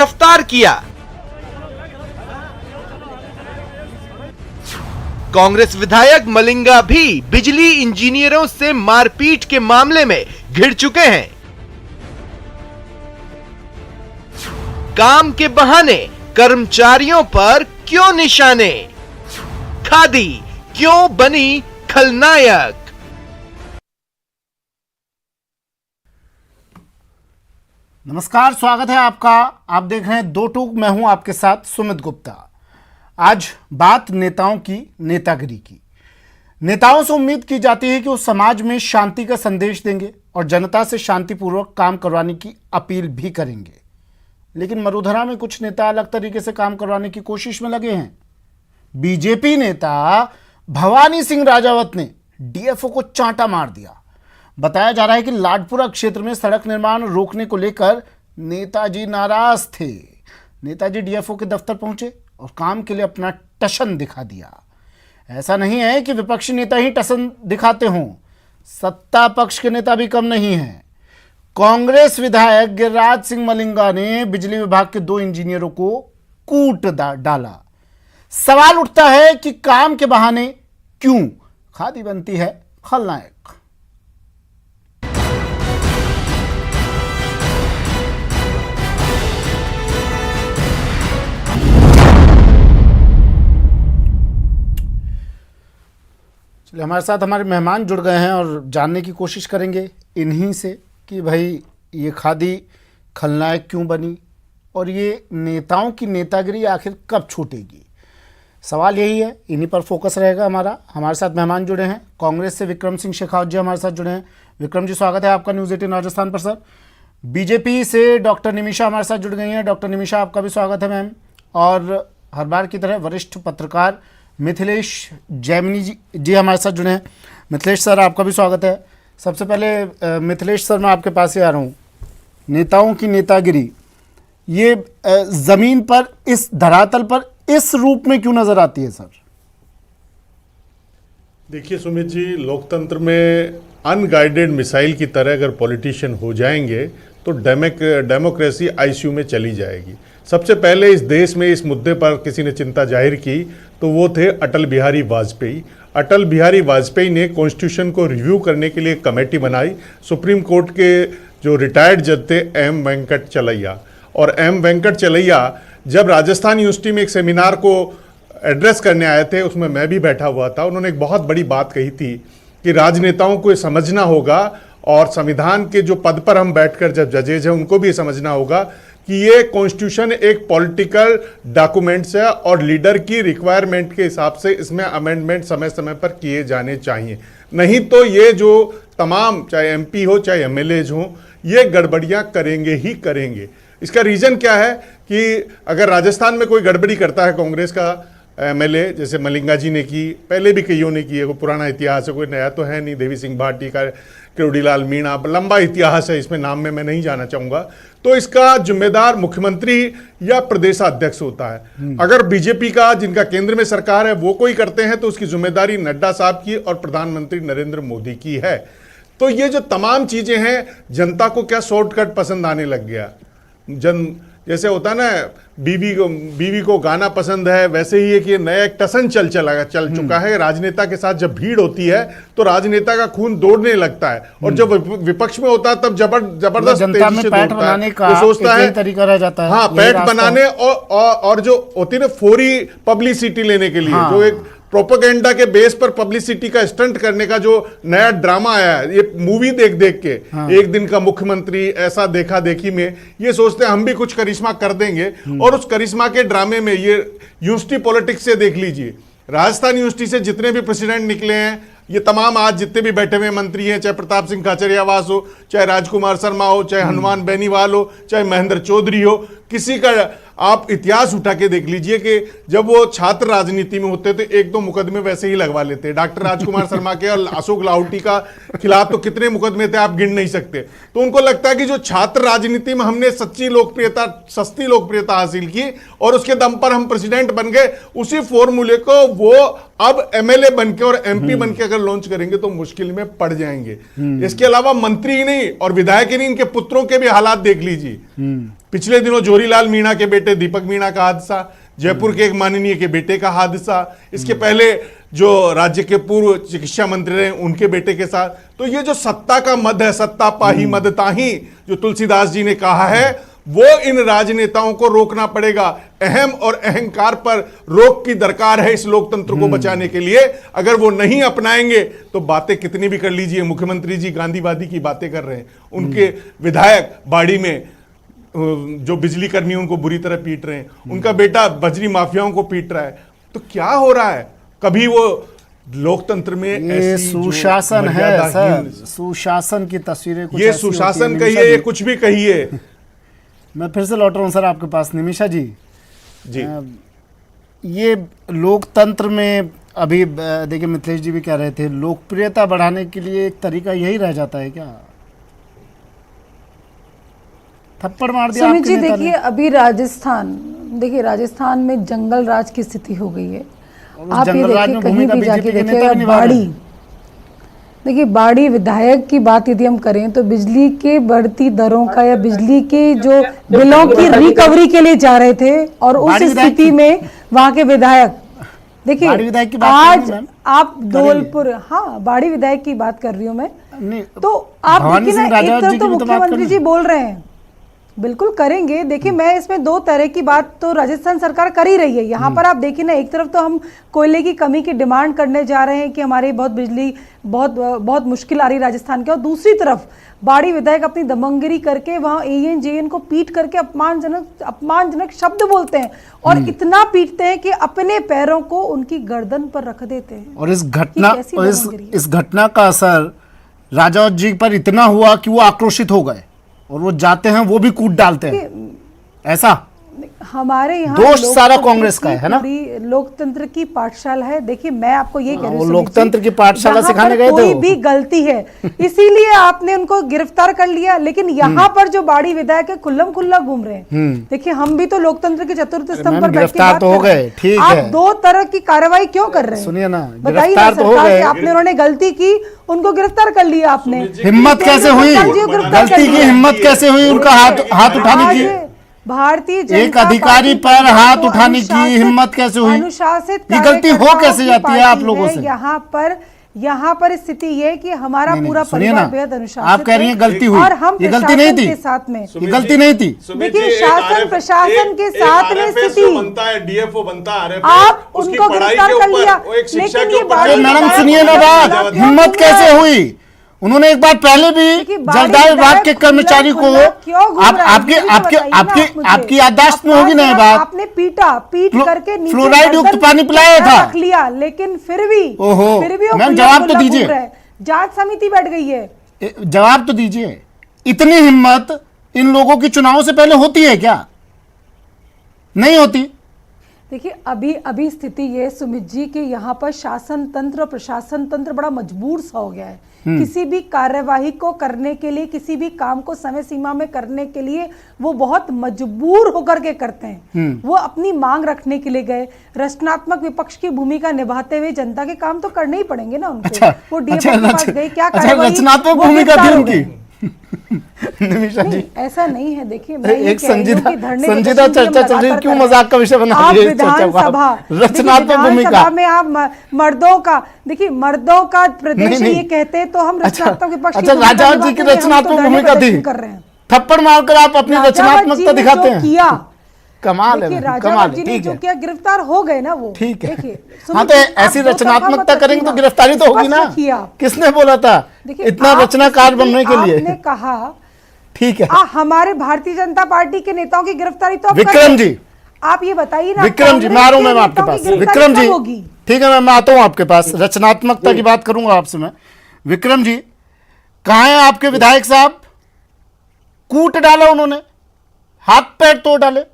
गिरफ्तार किया। कांग्रेस विधायक मलिंगा भी बिजली इंजीनियरों से मारपीट के मामले में घिर चुके हैं। काम के बहाने कर्मचारियों पर क्यों निशाने? खादी क्यों बनी खलनायक? नमस्कार, स्वागत है आपका। आप देख रहे हैं दो टूक। मैं हूं आपके साथ सुमित गुप्ता। आज बात नेताओं की नेतागिरी की। नेताओं से उम्मीद की जाती है कि वो समाज में शांति का संदेश देंगे और जनता से शांतिपूर्वक काम करवाने की अपील भी करेंगे, लेकिन मरुधरा में कुछ नेता अलग तरीके से काम करवाने की कोशिश में लगे हैं। बीजेपी नेता भवानी सिंह राजावत ने डीएफओ को चांटा मार दिया। बताया जा रहा है कि लाडपुरा क्षेत्र में सड़क निर्माण रोकने को लेकर नेताजी नाराज थे। नेताजी डीएफओ के दफ्तर पहुंचे और काम के लिए अपना टशन दिखा दिया। ऐसा नहीं है कि विपक्षी नेता ही टशन दिखाते हों, सत्ता पक्ष के नेता भी कम नहीं हैं। कांग्रेस विधायक गिरिराज सिंह मलिंगा ने बिजली विभाग के 2 इंजीनियरों को कूट डाला। सवाल उठता है कि काम के बहाने क्यों खादी बनती है खलनायक? चलिए, हमारे साथ हमारे मेहमान जुड़ गए हैं और जानने की कोशिश करेंगे इन्हीं से कि भाई ये खादी खलनायक क्यों बनी और ये नेताओं की नेतागिरी आखिर कब छूटेगी। सवाल यही है, इन्हीं पर फोकस रहेगा हमारा। हमारे साथ मेहमान जुड़े हैं। कांग्रेस से विक्रम सिंह शेखावत जी हमारे साथ जुड़े हैं। विक्रम जी, स्वागत है आपका न्यूज़ 18 राजस्थान पर सर। बीजेपी से डॉक्टर निमिषा हमारे साथ जुड़ गई हैं। डॉक्टर निमिषा, आपका भी स्वागत है मैम। और हर बार की तरह वरिष्ठ पत्रकार मिथिलेश जैमिनी जी हमारे साथ जुड़े हैं। मिथिलेश सर, आपका भी स्वागत है। सबसे पहले मिथिलेश सर, मैं आपके पास ही आ रहा हूँ। नेताओं की नेतागिरी ये ज़मीन पर, इस धरातल पर इस रूप में क्यों नज़र आती है सर? देखिए सुमित जी, लोकतंत्र में अनगाइडेड मिसाइल की तरह अगर पॉलिटिशियन हो जाएंगे तो डेमोक्रेसी आईसीयू में चली जाएगी। सबसे पहले इस देश में इस मुद्दे पर किसी ने चिंता जाहिर की तो वो थे अटल बिहारी वाजपेयी। अटल बिहारी वाजपेयी ने कॉन्स्टिट्यूशन को रिव्यू करने के लिए कमेटी बनाई। सुप्रीम कोर्ट के जो रिटायर्ड जज थे एम वेंकट चलैया, और एम वेंकट चलैया जब राजस्थान यूनिवर्सिटी में एक सेमिनार को एड्रेस करने आए थे, उसमें मैं भी बैठा हुआ था। उन्होंने एक बहुत बड़ी बात कही थी कि राजनेताओं को ये समझना होगा और संविधान के जो पद पर हम बैठकर जब जजेज हैं उनको भी ये समझना होगा कि ये कॉन्स्टिट्यूशन एक पॉलिटिकल डॉक्यूमेंट्स है और लीडर की रिक्वायरमेंट के हिसाब से इसमें अमेंडमेंट समय समय पर किए जाने चाहिए। नहीं तो ये जो तमाम, चाहे एमपी हो चाहे एमएलएज हो, ये गड़बड़ियां करेंगे ही करेंगे। इसका रीज़न क्या है कि अगर राजस्थान में कोई गड़बड़ी करता है कांग्रेस का एमएलए, जैसे मलिंगा जी ने की, पहले भी कईयों ने की है, कोई पुराना इतिहास है, कोई नया तो है नहीं। देवी सिंह भाटी का, किरोड़ीलाल मीणा, लंबा इतिहास है, इसमें नाम में मैं नहीं जाना चाहूँगा। तो इसका जिम्मेदार मुख्यमंत्री या प्रदेशाध्यक्ष होता है। अगर बीजेपी का, जिनका केंद्र में सरकार है, वो कोई करते हैं तो उसकी जिम्मेदारी नड्डा साहब की और प्रधानमंत्री नरेंद्र मोदी की है। तो ये जो तमाम चीज़ें हैं, जनता को क्या शॉर्टकट पसंद आने लग गया। जैसे होता है ना, बीवी को गाना पसंद है, वैसे ही है कि नया एक टसन चल चुका है। राजनेता के साथ जब भीड़ होती है तो राजनेता का खून दौड़ने लगता है, और जब विपक्ष में होता है तब जबरदस्त तेजी से दौड़ता है। वो सोचता है तरीका रह जाता है, हाँ, पैठ बनाने और जो होती है ना फौरी पब्लिसिटी लेने के लिए, जो एक प्रोपेगेंडा के बेस पर पब्लिसिटी का स्टंट करने का जो नया ड्रामा आया है, ये मूवी देख देख के, एक दिन का मुख्यमंत्री, ऐसा देखा देखी में ये सोचते हैं हम भी कुछ करिश्मा कर देंगे। और उस करिश्मा के ड्रामे में ये यूनिवर्सिटी पॉलिटिक्स से देख लीजिए, राजस्थान यूनिवर्सिटी से जितने भी प्रेसिडेंट निकले हैं, ये तमाम आज जितने भी बैठे हुए मंत्री हैं, चाहे प्रताप सिंह खाचरियावास हो, चाहे राजकुमार शर्मा हो, चाहे हनुमान बेनीवाल हो, चाहे महेंद्र चौधरी हो, किसी का आप इतिहास उठा के देख लीजिए कि जब वो छात्र राजनीति में होते थे, 1-2 मुकदमे वैसे ही लगवा लेते। डॉक्टर राजकुमार शर्मा के और अशोक लाहौटी का खिलाफ तो कितने मुकदमे थे आप गिन नहीं सकते। तो उनको लगता है कि जो छात्र राजनीति में हमने सच्ची लोकप्रियता, सस्ती लोकप्रियता हासिल की और उसके दम पर हम प्रेसिडेंट बन गए, उसी फॉर्मूले को वो अब एमएलए बनके और एमपी बनके अगर लॉन्च करेंगे तो मुश्किल में पड़ जाएंगे। इसके अलावा मंत्री ही नहीं और विधायक ही नहीं, इनके पुत्रों के भी हालात देख लीजिए। पिछले दिनों जोरीलाल मीणा के बेटे दीपक मीणा का हादसा, जयपुर के एक माननीय के बेटे का हादसा, इसके पहले जो राज्य के पूर्व चिकित्सा मंत्री रहे उनके बेटे के साथ। तो ये जो सत्ता का मद है, सत्ता पाही मद ताही, जो तुलसीदास जी ने कहा है, वो इन राजनेताओं को रोकना पड़ेगा। अहम और अहंकार पर रोक की दरकार है इस लोकतंत्र को बचाने के लिए। अगर वो नहीं अपनाएंगे तो बातें कितनी भी कर लीजिए, मुख्यमंत्री जी गांधीवादी की बातें कर रहे हैं, उनके विधायक बाड़ी में जो बिजली कर्मी उनको बुरी तरह पीट रहे हैं, उनका बेटा बजरी माफियाओं को पीट रहा है। तो क्या हो रहा है? कभी वो लोकतंत्र में ये ऐसी सुशासन है सर, सुशासन की तस्वीरें कुछ ये ऐसी होती है। सुशासन निमिषा कहिए, ये जी, कुछ भी कहिए। मैं फिर से लौट रहा हूँ सर आपके पास। निमिषा जी, जी ये लोकतंत्र में अभी देखिए मिथिलेश जी भी कह रहे थे, लोकप्रियता बढ़ाने के लिए एक तरीका यही रह जाता है क्या? थप्पड़ मार दिया सुमित आपके जी, नेता ने। देखिए अभी राजस्थान में जंगल राज की स्थिति हो गई है। और आप ये जंगल राज देखिए में कहीं भूमिका भी जाके बीजेपी के नेता भी देखिए, निभा रहे बाड़ी, हैं। देखिए बाड़ी विधायक की बात यदि हम करें तो बिजली के बढ़ती दरों का या बिजली के जो बिलों की रिकवरी के लिए जा रहे थे, और उस बाड़ी विधायक स्थिति में वहां के विधायक, देखिए बाड़ी विधायक की बात आज करेंगे मैम? आप धौलपुर, हाँ बाड़ी विधायक की बात कर रही हूँ मैं। नहीं, तो आप भवानी देखिए सिंह ना, एक राजावत तरफ जी तो की भी तो बात मुख्यमंत्री करनी जी बोल रहे हैं, बिल्कुल करेंगे। देखिए मैं इसमें दो तरह की बात तो राजस्थान सरकार कर ही रही है। यहाँ पर आप देखिए ना, एक तरफ तो हम कोयले की कमी की डिमांड करने जा रहे हैं कि हमारी बहुत बिजली बहुत मुश्किल आ रही है राजस्थान के, और दूसरी तरफ बाड़ी विधायक अपनी दमंगिरी करके वहाँ ANJN को पीट करके अपमानजनक शब्द बोलते हैं, और इतना पीटते हैं कि अपने पैरों को उनकी गर्दन पर रख देते हैं। और इस कैसी दमंगिरी है? इस घटना का असर राजावत जी पर इतना हुआ कि वो आक्रोशित हो गए और वो जाते हैं, वो भी कूट डालते हैं। ऐसा हमारे यहाँ दोष सारा लोकतंत्र कांग्रेस का की है ना? पूरी लोकतंत्र की पाठशाला है। देखिए मैं आपको ये कह रही वो हूँ, लोकतंत्र की पाठशाला जहाँ सिखाने पर गए थे कोई वो। भी गलती है इसीलिए आपने उनको गिरफ्तार कर लिया, लेकिन यहाँ पर जो बाड़ी विधायक है खुल्लम खुल्ला घूम रहे हैं। देखिए हम भी तो लोकतंत्र के चतुर्थ स्तंभ मैम, पर बैठ के गिरफ्तार बात तो हो कर रहे गए, हैं। ठीक आप है। दो तरह की कार्रवाई क्यों कर रहे हैं? सुनिए ना, बताइए ना, गिरफ्तार तो हो सरकार गए। से आपने, उन्होंने गलती की, उनको गिरफ्तार कर लिया आपने। हिम्मत कैसे हुई? सरकार जी को गिरफ्तार कर गलती की लिया। हिम्मत कैसे हुई उनका हाथ उठाने की? आज भारतीय जनता एक अधिकारी पार्टी पर हाथ को उठाने की हिम्मत कैसे हुई? अनुशासित ये गलती हो कार्यकर्ताओं कैसे की जाती है आप पार्टी लोगों है। से? यहाँ पर स्थिति ये कि हमारा नहीं, पूरा सुनिए परिवार ना, बेहद अनुशासित आप कह रही हैं गलती हुई, और हम ये गलती नहीं प्रशासन थी। के साथ में, ये गलती नहीं थी। देखिए शासन प्रशासन के साथ में स्थिति, बनता है, DFO बनता है, RFS, आप उसकी उनको पढ़ाई गिरफ्तार के कर ऊपर, लिया, वो एक शिक्षा लेकिन के ये ऊपर बाड़ी अरे मैडम विधायक सुनिए ना विधायक बात, क्यों हिम्मत घूम कैसे रहा है? हुई? उन्होंने एक बार पहले भी देखिए, बाड़ी जलदाय विभाग के विधायक कर्मचारी को, खुला क्यों घूम आप रहा है? आपके ये भी तो आपके बताइए ना आपके आप मुझे। आपकी याददाश्त में होगी ना ये बात। आपने पीट करके नीचे फ्लोराइड युक्त गर्दन पानी पिलाया पर था। रख लिया, लेकिन फिर भी ओहो, वो मैम, खुला जवाब तो खुला दीजिए। घूम रहा है। जांच समिति बैठ गई है। जवाब तो दीजिए। इतनी हिम्मत इन लोगों की चुनाव से पहले होती है क्या? नहीं होती। देखिए अभी स्थिति ये सुमित जी कि यहाँ पर शासन तंत्र और प्रशासन तंत्र बड़ा मजबूर सा हो गया है। किसी भी कार्यवाही को करने के लिए, किसी भी काम को समय सीमा में करने के लिए वो बहुत मजबूर होकर के करते हैं। वो अपनी मांग रखने के लिए गए, रचनात्मक विपक्ष की भूमिका निभाते हुए जनता के काम तो करने ही पड़ेंगे ना उनको। अच्छा, वो DFO के पास गए, क्या कार्यवाही, रचनात्मक वो भूमिका थी गिरफ्तार हो उनकी। गए। निमिषा जी, नहीं, ऐसा नहीं है। देखिए मैं ये एक कह रही हूँ कि धरने संजीदा प्रदर्शन चर्चा चल रही है, लगातार क्यों कर रहे हैं। मजाक का विषय बना आप रही है इस चर्चा को? विधानसभा, रचनात्मक भूमिका विधानसभा में आप मर्दों का, देखिए मर्दों का प्रदेश नहीं। ये कहते हैं, तो हम रचनात्मक विपक्ष की अच्छा, भूमिका राजावत जी की निभाते हुए हम तो रचनात्मक धरने भूमिका थी। प्रदर्शन कर रहे हैं। थप्पड़ मारकर आप अपनी राजावत जी रचनात्मकता ने दिखाते जो हैं। किया, कमाल है, देखिए कमाल राजावत है, जी ने ठीक जो है, किया, गिरफ्तार हो गए ना वो। ठीक है। देखिए हाँ, तो ऐसी रचनात्मकता करेंगे तो गिरफ्तारी तो होगी ना। किसने बोला था इतना रचनाकार बनने के लिए? आपने कहा, ठीक है। हमारे भारतीय जनता पार्टी के नेताओं की गिरफ्तारी तो आप कर विक्रम रहे हैं। जी, आप ये बताइए ना, विक्रम जी, मैं आ रहा हूं मैम आपके कांग्रेस पास। के नेताओं की विक्रम गिरफ्तारी जी, कब होगी? ठीक है, मैं आता हूं आपके पास, रचनात्मकता की बात करूंगा आपसे मैं। विक्रम जी, कहां हैं आपके विधायक साहब? कूट डाला उन्होंने, हाथ पैर तोड़ डाले,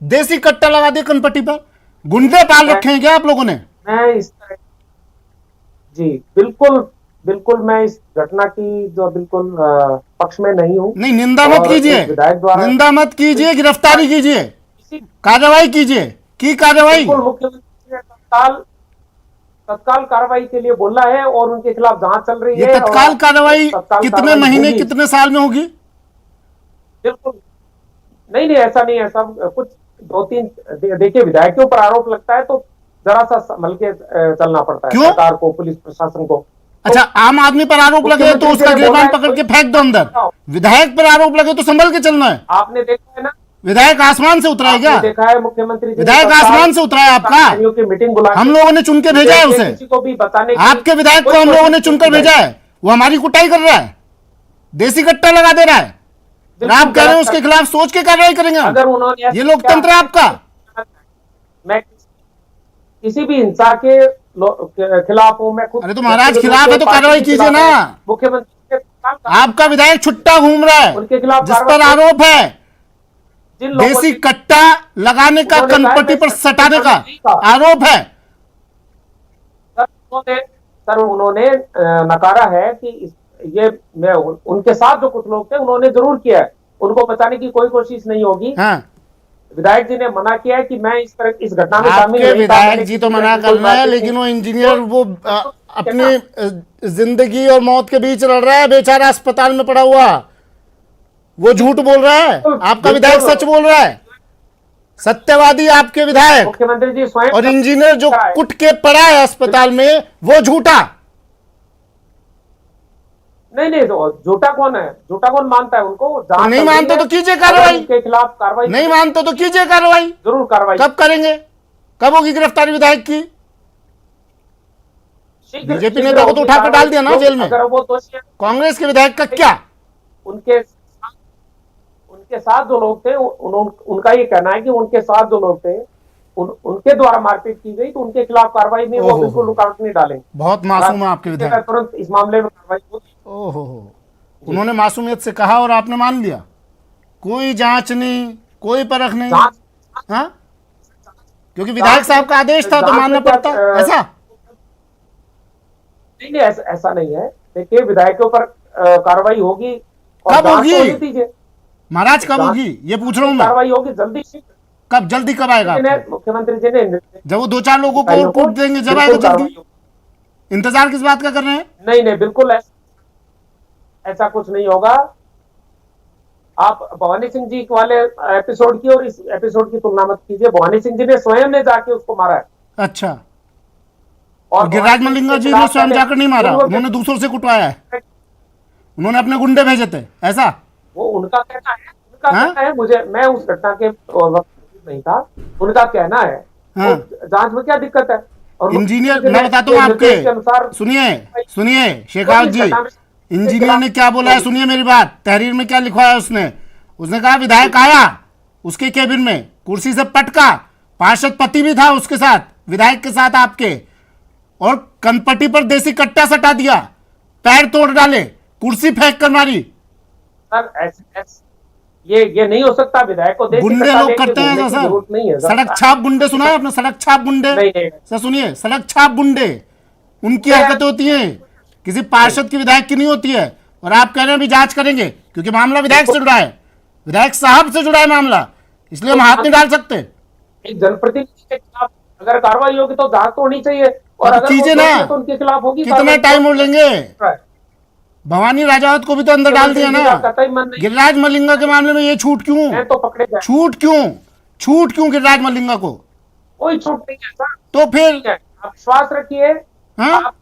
देसी कट्टा लगा दिया कनपट्टी पर। गुंडे पाल रखे हैं क्या आप लोगों ने? मैं इस जी बिल्कुल मैं इस घटना की जो बिल्कुल पक्ष में नहीं हूँ। नहीं, निंदा मत कीजिए, विधायक द्वारा निंदा मत कीजिए, गिरफ्तारी कीजिए, कार्रवाई कीजिए। की कार्रवाई? मुख्यमंत्री ने तत्काल कार्रवाई के लिए बोला है और उनके खिलाफ जांच चल रही ये है। तत्काल और कार्रवाई तत्काल कितने कार्रवाई महीने, होगी। कितने साल में होगी? बिल्कुल नहीं नहीं, ऐसा नहीं है, ऐसा कुछ दो तीन देखिए, विधायकों पर आरोप लगता है तो जरा सा संभल के चलना पड़ता है क्यों? सरकार को, पुलिस प्रशासन को। अच्छा, आम आदमी पर आरोप लगे तो उसका गिरबान पकड़ के फेंक दो अंदर, विधायक पर आरोप लगे तो संभल के चलना है। आपने देखा है ना, विधायक आसमान से उतरा है क्या? आपने देखा है मुख्यमंत्री जी ने विधायक आसमान से उतरा है आपका? अधिकारियों की मीटिंग बुला, हम लोगों ने चुन के भेजा है उसे, किसी को भी बताने की आपके विधायक को कोई हम लोगों ने कोशिश चुनकर नहीं भेजा है, वो हमारी कुटाई कर रहा है, देसी कट्टा लगा दे रहा है, और बिल्कुल आप कह रहे हैं गलत उसके खिलाफ सोच के कार्रवाई करेंगे हम। अगर उन्होंने ऐसा ये लोकतंत्र है आपका? मैं किसी भी हिंसा के खिलाफ हूं, मैं खुद। अरे तो महाराज खिलाफ है तो कार्रवाई कीजिए ना। मुख्यमंत्री के खिलाफ आपका विधायक छुट्टा घूम रहा है, उनके खिलाफ जिस पर कार्रवाई- आरोप है जिन लोगों देसी ने- कट्टा लगाने का, उन्होंने कहा कनपट्टी है, पर मैं सटाने का नहीं कहा। आरोप है। सर उन्होंने नकारा है कि ये मैं उनके साथ जो कुछ लोग थे उन्होंने जरूर किया है, उनको बचाने की कोई कोशिश नहीं होगी। हाँ, विधायक जी ने मना किया है कि मैं इस घटना में शामिल आपके नहीं था। विधायक मैंने जी तो किसी मना तरह की कर कोई रहे हैं, बातचीत लेकिन वो नहीं- इंजीनियर वो अपनी जिंदगी और मौत के बीच लड़ रहा है, बेचारा अस्पताल में पड़ा हुआ, वो झूठ बोल रहा है, आपका विधायक सच बोल रहा है। सत्यवादी आपके विधायक, मुख्यमंत्री जी स्वयं और इंजीनियर जो कुट के पड़ा है अस्पताल में वो झूठा। नहीं नहीं, झूठा कौन है? झूठा कौन मानता है उनको? जांच नहीं चल रही मानते है। तो कीजिए अगर कार्रवाई। उनके खिलाफ कार्रवाई नहीं मानते तो कीजिए कार्रवाई। जरूर कार्रवाई कब करेंगे? कब होगी गिरफ्तारी विधायक की? शीघ्र- बीजेपी शीघ्र नेता को तो होगी उठाकर डाल दिया ना कार्रवाई। जेल में। अगर वो दोषी है, कांग्रेस के विधायक का क्या? उनके साथ जो लोग थे उनका ये कहना है कि उनके साथ जो लोग थे उनके द्वारा मारपीट की गई, तो उनके खिलाफ कार्रवाई में वो ओहो। बिल्कुल रुकावट नहीं डालेंगे। बहुत मासूम है आपके विधायक। तुरंत इस मामले में कार्रवाई होगी। ओहो, उन्होंने मासूमियत से कहा और आपने मान लिया? कोई जांच नहीं, कोई परख नहीं? जांच हाँ, क्योंकि विधायक साहब का आदेश था तो जांच मानना में क्या- पड़ता ऐसा? नहीं ऐसा नहीं है। देखिए, विधायकों पर कार्रवाई होगी और कब जांच होगी? तो होनी दीजिए। महाराज कब होगी ये पूछ रहा हूं मैं। कार्रवाई होगी जल्दी। कब? जल्दी कब आएगा आपको? मुख्यमंत्री जी ने जब वो 2-4 लोगों को कूट देंगे जब आएगा जल्दी। इंतजार किस बात का कर रहे हैं? नहीं नहीं, बिल्कुल ऐसा कुछ नहीं होगा। आप भवानी सिंह जी वाले एपिसोड की और इस एपिसोड की तुलना मत कीजिए। भवानी सिंह जी ने स्वयं ने जाके उसको मारा है, अच्छा, और गिरिराज मलिंगा जी ने स्वयं जाकर नहीं मारा, उन्होंने दूसरों से कुटवाया है, उन्होंने अपने गुंडे भेजे थे, ऐसा? वो उनका कहना है, हाँ? कहना है। मैं उस घटना के वक्त नहीं था, उनका कहना है। हाँ। तो जांच में क्या दिक्कत है? और इंजीनियर, मैं बताता हूँ निर्देश के अनुसार आपके, सुनिए शेखावत जी, इंजीनियर ने क्या बोला है, सुनिए मेरी बात। तहरीर में क्या लिखवाया उसने कहा विधायक आया उसके केबिन में, कुर्सी से पटका, पार्षद पति भी था उसके साथ, विधायक के साथ आपके, और कनपट्टी पर देसी कट्टा सटा दिया, पैर तोड़ डाले, कुर्सी फेंक कर मारी। सर ये नहीं हो सकता। विधायक को देसी गुंडे कट्टा लोग लेके करते हैं घूमने की ऐसा। जरूरत नहीं है। सड़क छाप गुंडे सुना है आपने? सड़क छाप गुंडे, नहीं। सर सुनिए, सड़क छाप गुंडे, उनकी हरकतें होती हैं, किसी पार्षद की विधायक की नहीं होती है। और आप कह रहे हैं अभी जांच करेंगे क्योंकि मामला विधायक से जुड़ा है, विधायक साहब से जुड़ा है मामला, इसलिए हम हाथ नहीं डाल सकते। एक जनप्रतिनिधि के खिलाफ अगर कार्रवाई होगी तो जांच तो होनी चाहिए, और तो अगर कीजिए वो दोषी ना। है तो उनके खिलाफ होगी कितना कार्रवाई। टाइम और लेंगे? है। भवानी राजावत को भी तो अंदर डाल दिया ना। कतई मन नहीं। गिरिराज मलिंगा के मामले में ये छूट क्यों? मैं तो पकड़े गए। छूट क्यों गिरिराज मलिंगा को? कोई छूट नहीं है सर। तो फिर आप विश्वास रखिए। हाँ? आप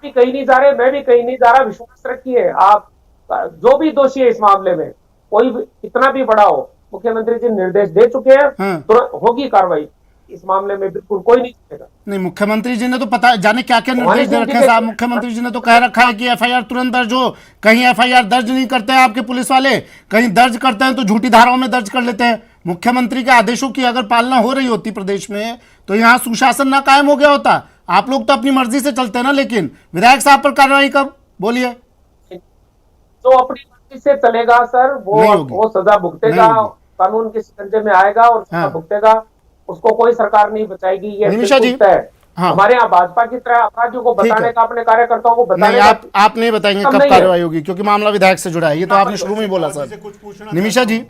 भी कहीं नहीं जा रहे, मैं भी कहीं नहीं जा रहा। विश्वास रखिए। आप जो भी दोषी है इस मामले में, कोई भी कितना भी बड़ा हो, मुख्यमंत्री जी निर्देश दे चुके हैं, हाँ। तुरंत होगी कार्रवाई। इस मामले में बिल्कुल कोई नहीं छूटेगा। नहीं, मुख्यमंत्री जी ने तो पता जाने क्या क्या निर्देश दे रखे हैं साहब। मुख्यमंत्री जी ने तो कह रखा है कि एफआईआर तुरंत दर्ज हो। कहीं एफआईआर दर्ज नहीं करते हैं आपके पुलिस वाले, कहीं दर्ज करते हैं तो झूठी धाराओं में दर्ज कर लेते हैं। मुख्यमंत्री के आदेशों की अगर पालना हो रही होती प्रदेश में तो यहाँ सुशासन ना कायम हो गया होता। आप लोग तो अपनी मर्जी से चलते हैं ना, लेकिन विधायक साहब पर कार्रवाई कब? बोलिए। जो अपनी मर्जी से चलेगा सर, नहीं होगी। वो सजा भुगतेगा, नहीं होगी। कानून के शिकंजे में आएगा और सजा हाँ। भुगतेगा। उसको कोई सरकार नहीं बचाएगी। ये निमिषा जी, बिल्कुल तय है। हाँ। हमारे यहाँ भाजपा की तरह अपराधियों को ठीक बताने है। का, अपने कार्यकर्ताओं को बताने नहीं, का आप नहीं बताएंगे हम कब नहीं है। कार्रवाई होगी, क्योंकि मामला विधायक से जुड़ा है। ये तो आपने शुरू में ही बोला सर। निमिषा जी,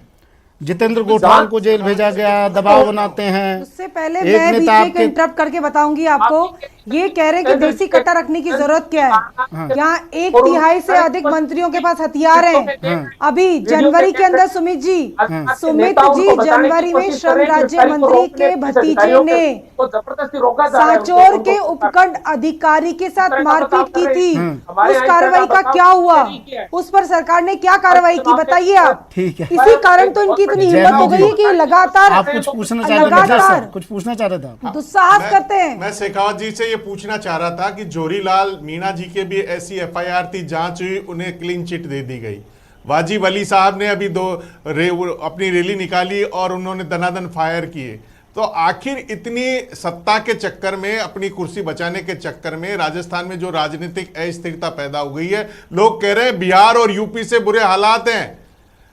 जितेंद्र गोठवाल को जेल भेजा गया, दबाव बनाते हैं। उससे पहले एक मैं नेता बीच में आपके- इंटरप्ट करके बताऊंगी आपको ये कह रहे हैं कि देसी कट्टा रखने की जरूरत क्या है। यहाँ 1/3 से अधिक मंत्रियों के पास हथियार हैं। अभी जनवरी के अंदर सुमित जी जनवरी में श्रम राज्य मंत्री के भतीजे ने जबरदस्ती रोका जा रहा है। सांचौर के उपखंड अधिकारी के साथ मारपीट की थी। उस कार्रवाई का क्या हुआ, उस पर सरकार ने क्या कार्रवाई की, बताइए आप। ठीक है। इसी कारण तो इनकी इतनी हिम्मत हो गई कि लगातार आप कुछ पूछना चाह रहे थे, कुछ पूछना चाह रहे थे आप? दुस्साहस करते हैं। मैं शेखावत जी से ये पूछना चाह रहा था कि जोरीलाल मीणा जी के भी ऐसी एफआईआर थी, जांच हुई, उन्हें क्लीन चिट दे दी गई। वाजिब अली साहब ने अभी अपनी रैली निकाली और उन्होंने दनादन फायर किए। तो आखिर इतनी सत्ता के चक्कर में, अपनी कुर्सी बचाने के चक्कर में राजस्थान में जो राजनीतिक अस्थिरता पैदा हो गई है, लोग कह रहे हैं बिहार और यूपी से बुरे हालात हैं।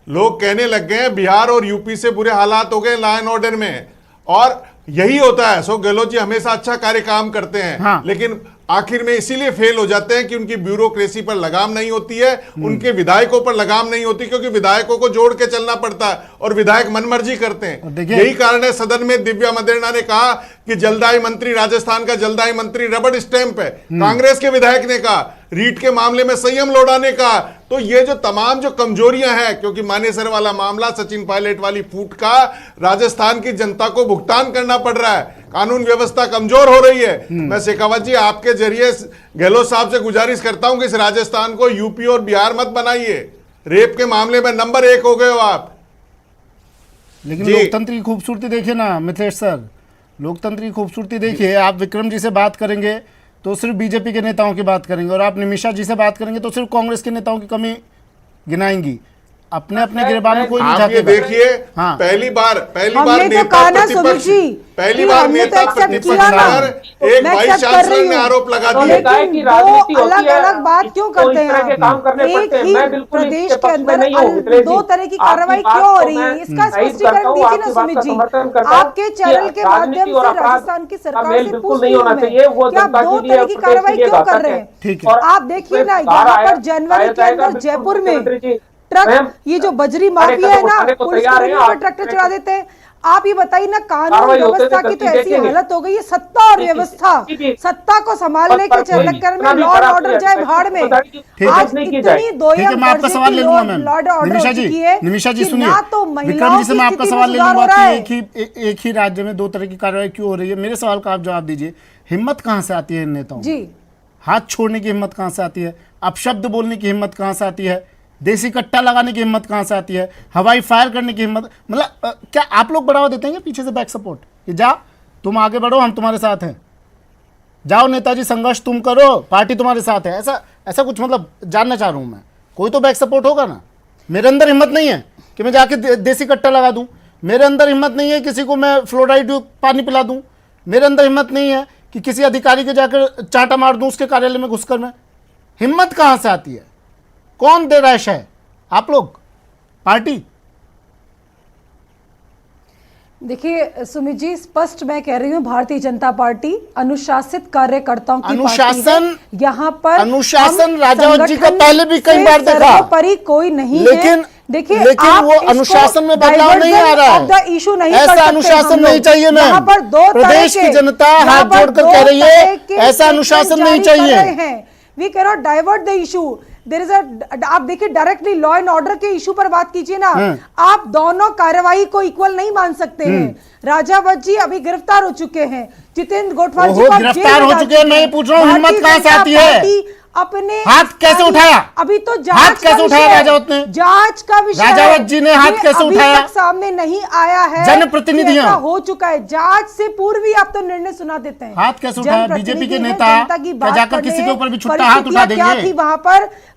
लोग कहने लग गए हैं बिहार और यूपी से बुरे हालात हो गए लॉ एंड ऑर्डर में। और यही होता है, अशोक गहलोत जी हमेशा अच्छा कार्य काम करते हैं, हाँ। लेकिन आखिर में इसीलिए फेल हो जाते हैं कि उनकी ब्यूरोक्रेसी पर लगाम नहीं होती है, उनके विधायकों पर लगाम नहीं होती, क्योंकि विधायकों को जोड़ के चलना पड़ता है और विधायक मनमर्जी करते हैं। यही कारण है सदन में दिव्या मदेरणा ने कहा कि जलदायी मंत्री, राजस्थान का जलदायी मंत्री रबड़ स्टैंप है। कांग्रेस के विधायक ने कहा रीट के मामले में संयम लौटाने का। तो ये जो तमाम जो कमजोरियां हैं, क्योंकि मानेसर वाला मामला, सचिन पायलट वाली फूट का राजस्थान की जनता को भुगतान करना पड़ रहा है, कानून व्यवस्था कमजोर हो रही है। मैं शेखावत जी आपके जरिए गहलोत साहब से गुजारिश करता हूं कि इस राजस्थान को यूपी और बिहार मत बनाइए। रेप के मामले में नंबर 1 हो गए हो आप। लेकिन लोकतंत्र की खूबसूरती देखिए ना मिथिलेश सर, लोकतंत्र की खूबसूरती देखिए। आप विक्रम जी से बात करेंगे तो सिर्फ बीजेपी के नेताओं की बात करेंगे, और आप निमिषा जी से बात करेंगे तो सिर्फ कांग्रेस के नेताओं की कमी गिनाएंगी। अपने अपने गिरबान में कोई नहीं आप ये देखिए, हाँ। पहली बार हमने तो नेता कहा ना प्रतिपक्ष, सुमित जी, पहली कि बार हमने नेता तो accept प्रतिपक्ष किया ना। पर एक मैं वाइस accept कर चांसलर रही ने हूँ। आरोप लगा तो दिया। लेकिन दो दो अलग-अलग बात क्यों करते हैं आप? काम करने एक पड़ते हैं। ही मैं बिल्कुल प्रदेश इसके के पक्ष में अंदर नहीं हूं, मिथिलेश जी। दो तरह की आपकी कार्रवाई बात क्यों हो को रही है, मैं इसका साइड स्पष्टीकरण करता हूं, दीजिए ना आपकी बात सुमित का जी। समर्थन करता हूं आपके कि चैनल के माध्यम राजनीति और से अपराध राजस्थान की का सरकार मेल से बिल्कुल पूछ नहीं रही होना हूं चाहिए। वो मैं कि आप जनता दो के लिए तरह की प्रदेश कार्रवाई के लिए क्यों कर घातक रहे है। हैं? ठीक है। और आप देखिए ना, यहाँ पर जनवरी के अंदर जयपुर में ट्रक, ये जो बजरी माफिया है ना, पुलिसकर्मियों पर ट्रैक्टर चढ़ा देते हैं। आप ये बताइए ना, कानून व्यवस्था की तो ऐसी हालत हो गई है, सत्ता और व्यवस्था, सत्ता को संभालने के चक्कर में लॉ एंड ऑर्डर जाए भाड़ में। आज इतनी दोयम मैं आपका सवाल ले लूंगा मैम। निमिषा जी, निमिषा जी सुनिए, विक्रम जी से मैं आपका सवाल ले लूंगा कि एक ही राज्य में दो तरह की कार्रवाई क्यों हो रही है। मेरे सवाल का आप जवाब दीजिए। हिम्मत कहां से आती है इन नेताओं जी? हाथ छोड़ने की हिम्मत कहां से आती है? अपशब्द बोलने की हिम्मत कहां से आती है? देसी कट्टा लगाने की हिम्मत कहां से आती है? हवाई फायर करने की हिम्मत, मतलब क्या आप लोग बढ़ावा देते हैं पीछे से बैक सपोर्ट कि जा तुम आगे बढ़ो, हम तुम्हारे साथ हैं, जाओ नेताजी संघर्ष तुम करो, पार्टी तुम्हारे साथ है, ऐसा कुछ मतलब जानना चाह रहा हूं मैं। कोई तो बैक सपोर्ट होगा ना। मेरे अंदर हिम्मत नहीं है कि मैं जाके देसी कट्टा लगा दूं, मेरे अंदर हिम्मत नहीं है किसी को मैं फ्लोराइड पानी पिला दूं, मेरे अंदर हिम्मत नहीं है कि किसी अधिकारी के जाकर चांटा मार दूं उसके कार्यालय में घुसकर। मैं हिम्मत कहां से आती है? कौन दे रहा है शय? आप लोग, पार्टी? देखिए सुमित जी, स्पष्ट मैं कह रही हूँ, भारतीय जनता पार्टी अनुशासित कार्यकर्ताओं की अनुशासन पार्टी है। यहाँ पर अनुशासन राजावत जी का पहले भी कई बार देखा, सर्वोपरि कोई नहीं लेकिन है। देखिए, लेकिन वो अनुशासन में बदलाव नहीं आ रहा है। इशू नहीं ऐसा अनुशासन नहीं चाहिए मैम। यहाँ पर दो प्रदेश की जनता हाथ जोड़कर कह रही है ऐसा अनुशासन नहीं चाहिए। We can not divert the issue. There is आप देखिए, डायरेक्टली लॉ एंड ऑर्डर के इशू पर बात कीजिए ना। आप दोनों कार्रवाई को इक्वल नहीं मान सकते हैं। राजावत जी अभी गिरफ्तार हो चुके हैं, जितेंद्र गोठवाल जी गिरफ्तार हो चुके हैं। मैं ये पूछ रहा हूँ हिम्मत कहां से आती है? अपने हाथ कैसे उठाया? अभी तो हाथ कैसे उठाया राजावत ने? जांच का विषय, राजावत जी ने हाथ कैसे उठाया? अभी तक सामने नहीं आया है। जनप्रतिनिधियां हो चुका है, जांच से पूर्व ही आप तो निर्णय सुना देते हैं। हाथ कैसे उठाया? बीजेपी के नेता क्या जाकर किसी के ऊपर भी छुट्टा हाथ उठा देंगे? क्या थी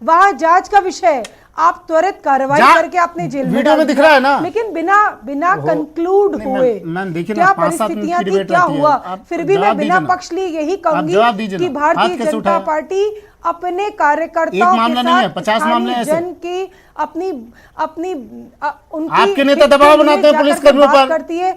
वहां जांच का विषय? आप त्वरित कार्रवाई करके अपने जेल में वीडियो में दिख रहा है ना, लेकिन बिना कंक्लूड हुए क्या परिस्थितियां थी, क्या हुआ? फिर भी मैं बिना पक्ष लिए यही कहूंगी कि भारतीय जनता पार्टी अपने कार्यकर्ताओं के साथ 50 मामले ऐसे जन की अपनी उनकी आपके नेता दबाव बनाते हैं पुलिस कर्मियों पर करती है।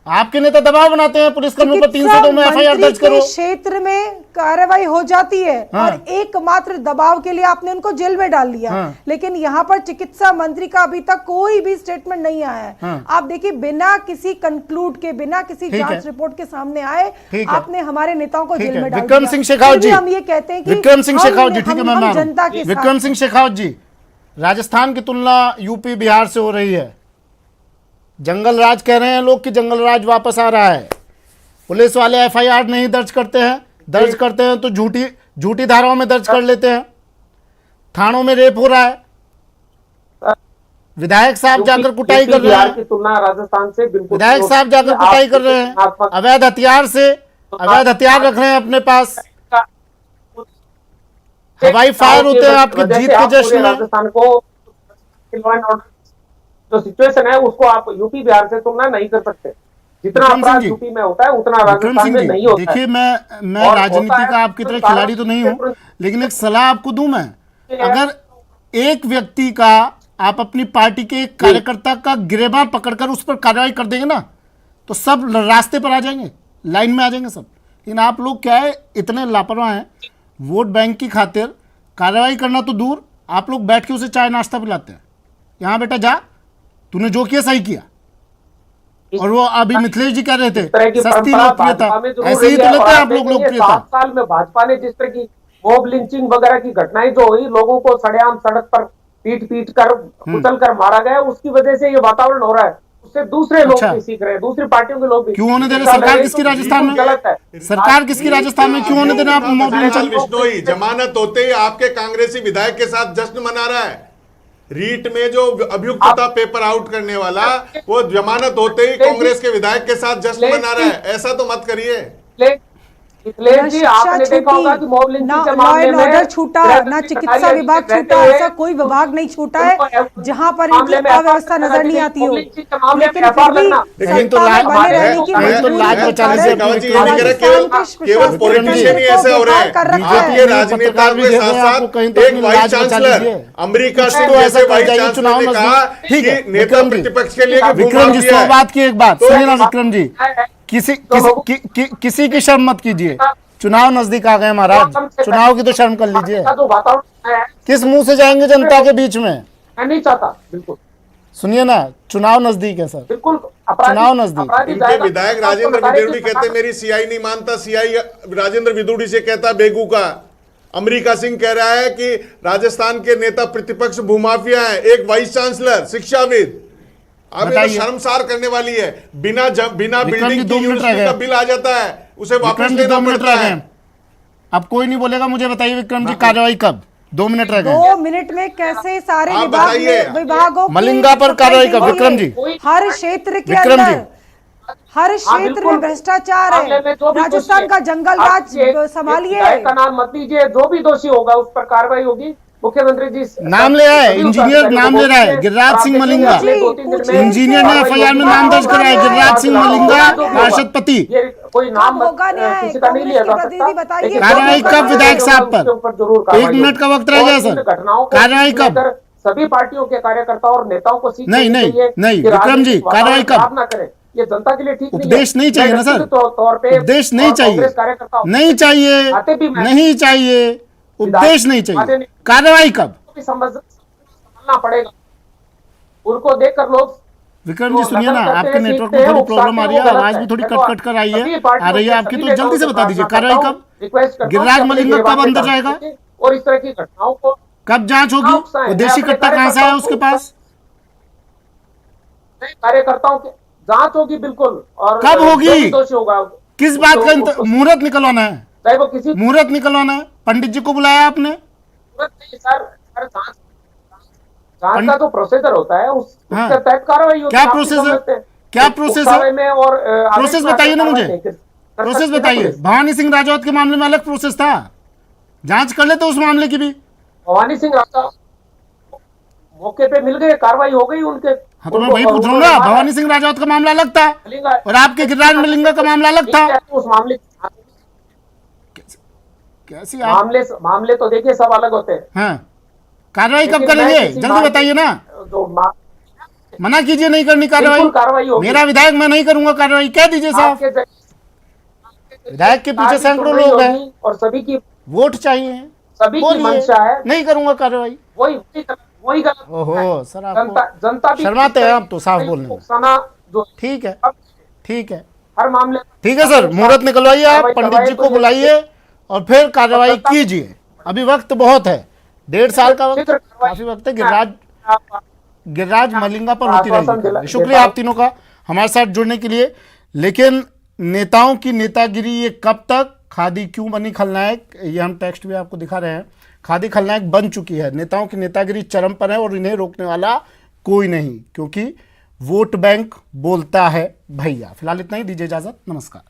आपके नेता दबाव बनाते हैं पुलिसकर्मियों पर 302 में एफआईआर दर्ज मंत्री करो। के क्षेत्र में कार्रवाई हो जाती है हाँ। और एकमात्र दबाव के लिए आपने उनको जेल में डाल दिया। हाँ। लेकिन यहाँ पर चिकित्सा मंत्री का अभी तक कोई भी स्टेटमेंट नहीं आया है। हाँ। आप देखिए, बिना किसी कंक्लूड के, बिना किसी ठीक है। जांच रिपोर्ट के सामने आए ठीक है। आपने हमारे नेताओं को ठीक जेल है। में डाल विक्रम दिया। सिंह शेखावत फिर भी जी, हम ये कहते हैं कि विक्रम सिंह शेखावत जी, ठीक है, मैं हम मान रहा जनता के हूं। विक्रम सिंह शेखावत जी, राजस्थान की तुलना यूपी बिहार से हो रही है। जंगल राज कह रहे हैं लोग कि जंगल राज वापस आ रहा है। पुलिस वाले एफआईआर नहीं दर्ज करते हैं, दर्ज करते हैं तो झूठी धाराओं में दर्ज कर लेते हैं। थानों में रेप हो रहा है। विधायक साहब जाकर कुटाई कर रहे बिहार की हैं। तुलना राजस्थान से बिल्कुल विधायक साहब जाकर कुटाई कर रहे हैं। अवैध हथियार रख रहे हैं अपने पास। हवाई फायर होते हैं आपके जीत के जश्न में। राजस्थान को लॉ एंड ऑर्डर जो सिचुएशन है उसको आप यूपी बिहार से तुलना नहीं कर सकते। जितना विक्रम सिंह अपराध जी, यूपी में होता है उतना विक्रम राजस्थान सिंह में जी, नहीं होता देखिए है। मैं और राजनीति होता है का आपकी तरह तो खिलाड़ी तो नहीं हूं, लेकिन एक सलाह आपको दूं मैं। अगर एक व्यक्ति का, आप अपनी पार्टी के एक कार्यकर्ता का गिरेबान पकड़कर उस पर कार्रवाई कर देंगे ना, तो सब रास्ते पर आ जाएंगे, लाइन में आ जाएंगे सब। लेकिन आप लोग क्या है, इतने लापरवाह हैं। वोट बैंक की खातिर कार्रवाई करना तो दूर, आप लोग बैठ के उसे चाय नाश्ता पिलाते हैं। यहाँ बेटा जा, तूने जो किया सही किया। और वो अभी मिथिलेश जी कह रहे थे सस्ती लोकप्रियता, ऐसे ही तो लेते हैं आप लोग लोकप्रियता। 7 साल में भाजपा ने जिस तरह की मॉब लिंचिंग वगैरह की घटनाएं जो हुई, लोगों को सड़ेआम सड़क पर पीट कर कुचल कर मारा गया, उसकी वजह से ये वातावरण हो रहा है। उससे दूसरे लोग अच्छा। भी सीख रहे हैं, दूसरी पार्टियों के लोग भी। क्यों होने दे रहे? सरकार किसकी राजस्थान में? गलत है। सरकार किसकी राजस्थान में? क्यों होने दे रहे आप मॉब लिंचिंग? बिश्नोई जमानत होते ही आपके कांग्रेसी विधायक के साथ जश्न मना रहा है। रीट में जो अभियुक्त था पेपर आउट करने वाला, वो जमानत होते ही कांग्रेस के विधायक के साथ जश्न मना रहा है। ऐसा तो मत करिए। जी, आपने देखा होगा कि मॉब लिंचिंग के लॉ मामले एंड में ऑर्डर छूटा, ना चिकित्सा विभाग छूटा, ऐसा कोई विभाग नहीं छूटा है जहां पर इनकी अव्यवस्था नजर नहीं आती हो। लेकिन फिर भी लेकिन तो सत्ता में लाज बने रहने की नहीं तो लाज मजबूरी बचाने के से कारण केवल पॉलिटिशियन ही ऐसे हो रहे हैं। बीजेपी के राजनेताओं के साथ साथ एक वाइस चांसलर अमेरिका से ऐसे वाइस चांसलर ने कहा कि नेता प्रतिपक्ष के लिए विक्रम जी, 100 बात की एक बात सुनिए ना विक्रम जी, किसी की शर्म मत कीजिए। चुनाव नजदीक आ गए महाराज, चुनाव की तो शर्म कर लीजिए। जो वातावरण है, किस मुंह से जाएंगे जनता के बीच में? मैं नहीं चाहता। बिल्कुल सुनिए ना, चुनाव नजदीक है सर, बिल्कुल चुनाव नजदीक। इनके विधायक राजेंद्र विदुड़ी कहते मेरी सीआई नहीं मानता, सीआई राजेंद्र विदुड़ी से कहता बेगू का। अमरीका सिंह कह रहा है कि राजस्थान के नेता प्रतिपक्ष भूमाफिया हैं। एक वाइस चांसलर, शिक्षाविद। अब ये तो शर्मसार करने वाली है। बिना बिल्डिंग की यूनिवर्सिटी का बिल आ जाता है, उसे वापस लेना पड़ता है। अब कोई नहीं बोलेगा। मुझे बताइए विक्रम जी, कार्रवाई कब? 2 मिनट रह गए। 2 मिनट में कैसे सारे आप बताइए। विभागों की मलिंगा पर कार्रवाई कब? विक्रम जी, हर क्षेत्र के विक्रम अंदर, जी। हर क्षेत्र में भ्रष्टाचार है। राजस्थान का जंगल राज संभालिए। का नाम मत लीजिए, जो भी दोषी होगा उस पर कार्रवाई होगी। मुख्यमंत्री जी नाम ले रहा है, इंजीनियर नाम ले रहा है, गिरिराज सिंह मलिंगा। इंजीनियर ने एफआईआर में नाम दर्ज करा है, गिरिराज सिंह मलिंगा, पार्षद पति। कोई नाम होगा न्याय, किसी का नहीं लिया जा प्रतिनिधि बताइए। सकता। कार्रवाई कब विधायक साहब पर? 1 मिनट का वक्त रह गया सर। कार्रवाई कब? सभी पार्टियों के कार्यकर्ताओं और नेताओं को सीख नहीं, विक्रम जी, कार्रवाई कब? ना करें, ये जनता के लिए ठीक नहीं है। उपदेश नहीं चाहिए ना सर, तौर पे उपदेश नहीं चाहिए, नहीं चाहिए, नहीं चाहिए, उपदेश नहीं चाहिए। कार्रवाई कब? समझना पड़ेगा। उनको देखकर लोग विक्रम जी सुनिए ना, आपके नेटवर्क में थोड़ी प्रॉब्लम आ रही है, आवाज भी थोड़ी कट कट कर आ रही है आपकी, तो जल्दी से बता दीजिए कार्रवाई कब? गिरिराज मलिंगा कब अंदर जाएगा? और इस तरह की घटनाओं को कब जांच होगी? वो देशी कट्टा कहां से आया उसके पास? कार्यकर्ताओं के जांच होगी बिल्कुल। और कब होगी? दोषी होगा। किस बात का मुहूर्त निकलवाना है? चाहे वो किसी मुहूर्त निकलवाना है? पंडित जी को बुलाया आपने? सर जांच का जो प्रोसीजर होता है उसके तहत कार्रवाई होती क्या प्रोसेस है? क्या प्रोसेस है? में और प्रोसेस बताइए ना मुझे, प्रोसेस बताइए। भवानी सिंह राजौत के मामले में अलग प्रोसेस था, जांच कर लेते उस मामले की भी। भवानी सिंह राजौत मौके पे मिल गए, कार्रवाई हो गई उनके। हाँ तो मैं वही पूछूंगा, भवानी सिंह राजौत का मामला अलग था और आपके गिरिराज मलिंगा का मामला अलग था। उस मामले कैसी मामले तो देखिए सब अलग होते हैं। हाँ, कार्रवाई कब करेंगे? जल्दी बताइए ना। मना कीजिए नहीं करनी कार्रवाई। बिल्कुल कार्रवाई होगी। मेरा विधायक, मैं नहीं करूंगा कार्रवाई, कह दीजिए साहब। आपके जगह विधायक के पीछे सैकड़ों कार्रवाई लोग हैं, होगी और सभी की वोट चाहिए, सभी की बोलिए, मंशा है। नहीं करूंगा कार्रवाई। वही गलत है। ओहो सर, आपको जनता भी शर्माते हैं आप तो साफ बोलने में। उकसाना जो ठीक है, ठीक है, हर मामले ठीक है सर, मुहूर्त निकलवाइए, आप कार्रवाई पंडित जी करवाइए को तो बुलाइए और फिर कार्रवाई कीजिए। अभी वक्त बहुत है, 1.5 साल का वक्त, काफी वक्त है। गिरिराज मलिंगा पर होती रहेगी। शुक्रिया आप तीनों का हमारे साथ जुड़ने के लिए। लेकिन नेताओं की नेतागिरी ये कब तक? खादी क्यों बनी खलनायक, ये हम टेक्स्ट भी आपको दिखा रहे हैं। खादी खलनायक बन चुकी है। नेताओं की नेतागिरी चरम पर है और इन्हें रोकने वाला कोई नहीं, क्योंकि वोट बैंक बोलता है भैया। फिलहाल इतना ही, दीजिए इजाजत, नमस्कार।